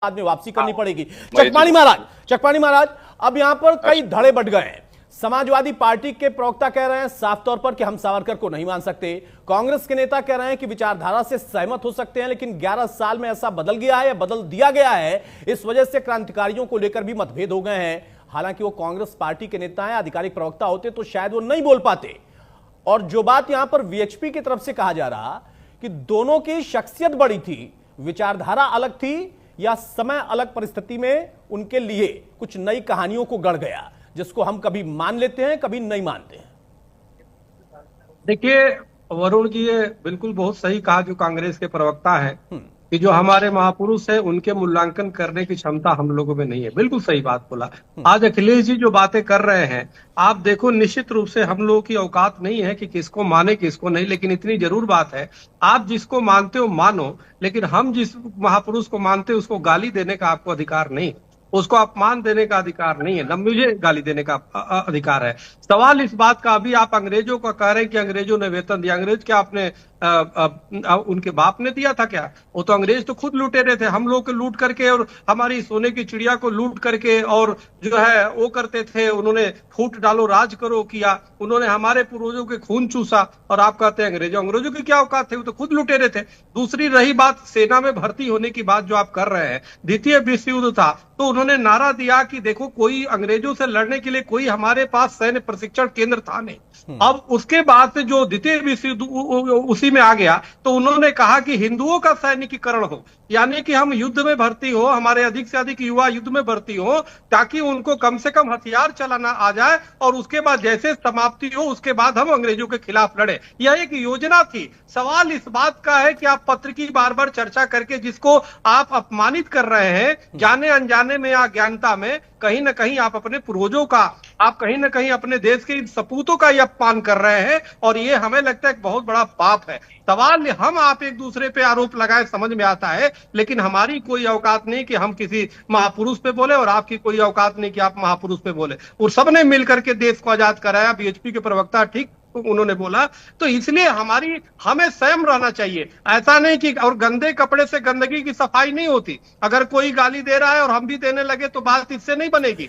बाद में वापसी करनी पड़ेगी। चकपाणी महाराज, अब यहां पर कई धड़े बढ़ गए हैं। समाजवादी पार्टी के प्रवक्ता कह रहे हैं साफ तौर पर कि हम सावरकर को नहीं मान सकते। कांग्रेस के नेता कह रहे हैं कि विचारधारा से सहमत हो सकते हैं, लेकिन 11 साल में ऐसा बदल गया है या बदल दिया गया है, इस वजह से क्रांतिकारियों को लेकर भी मतभेद हो गए हैं। हालांकि वो कांग्रेस पार्टी के नेता हैं, आधिकारिक प्रवक्ता होते तो शायद वो नहीं बोल पाते। और जो बात यहां पर वीएचपी की तरफ से कहा जा रहा कि दोनों की शख्सियत बड़ी थी, विचारधारा अलग थी, या समय अलग परिस्थिति में उनके लिए कुछ नई कहानियों को गढ़ गया, जिसको हम कभी मान लेते हैं कभी नहीं मानते हैं। देखिए वरुण जी, ये बिल्कुल बहुत सही कहा जो कांग्रेस के प्रवक्ता है कि जो हमारे महापुरुष है उनके मूल्यांकन करने की क्षमता हम लोगों में नहीं है। बिल्कुल सही बात बोला। आज अखिलेश जी जो बातें कर रहे हैं, आप देखो, निश्चित रूप से हम लोगों की औकात नहीं है कि किसको माने किसको नहीं, लेकिन इतनी जरूर बात है, आप जिसको मानते हो मानो, लेकिन हम जिस महापुरुष को मानते हैं उसको गाली देने का आपको अधिकार नहीं, उसको अपमान देने का अधिकार नहीं है, न मुझे गाली देने का अधिकार है। सवाल इस बात का, अभी आप अंग्रेजों का कह रहे हैं कि अंग्रेजों ने वेतन दिया। अंग्रेज क्या आपने उनके बाप ने दिया था क्या? वो तो अंग्रेज तो खुद लुटेरे थे, हम लोग को लूट करके और हमारी सोने की चिड़िया को लूट करके और जो है वो करते थे। उन्होंने फूट डालो राज करो किया, उन्होंने हमारे पूर्वजों के खून चूसा, और आप कहते हैं अंग्रेजों की क्या औकात थे, वो तो खुद लुटेरे थे। दूसरी रही बात सेना में भर्ती होने की बात जो आप कर रहे हैं, द्वितीय विश्व युद्ध था तो उन्होंने नारा दिया कि देखो कोई अंग्रेजों से लड़ने के लिए कोई हमारे पास सैन्य प्रशिक्षण केंद्र था नहीं। अब उसके बाद से जो द्वितीय विश्व युद्ध उसी में आ गया, तो उन्होंने कहा कि हिंदुओं का सैनिकीकरण हो, यानी कि हम युद्ध में भर्ती हो, हमारे अधिक से अधिक युवा युद्ध में भर्ती हो, ताकि उनको कम से कम हथियार चलाना आ जाए, और उसके बाद जैसे समाप्ति हो उसके बाद हम अंग्रेजों के खिलाफ लड़े। यह एक योजना थी। सवाल इस बात का है कि आप पत्र की बार बार चर्चा करके जिसको आप अपमानित कर रहे हैं, जाने अनजाने में या अज्ञानता में, कहीं ना कहीं आप अपने पूर्वजों का, आप कहीं ना कहीं अपने देश के सपूतों का ही अपमान कर रहे हैं, और ये हमें लगता है एक बहुत बड़ा पाप है। सवाल हम आप एक दूसरे पे आरोप लगाए समझ में आता है, लेकिन हमारी कोई औकात नहीं कि हम किसी महापुरुष पे बोले, और आपकी कोई औकात नहीं कि आप महापुरुष पे बोले। और सबने मिलकर के देश को आजाद कराया। बीएचपी के प्रवक्ता ठीक उन्होंने बोला, तो इसलिए हमें संयम रहना चाहिए। ऐसा नहीं कि, और गंदे कपड़े से गंदगी की सफाई नहीं होती। अगर कोई गाली दे रहा है और हम भी देने लगे तो बात इससे नहीं बनेगी।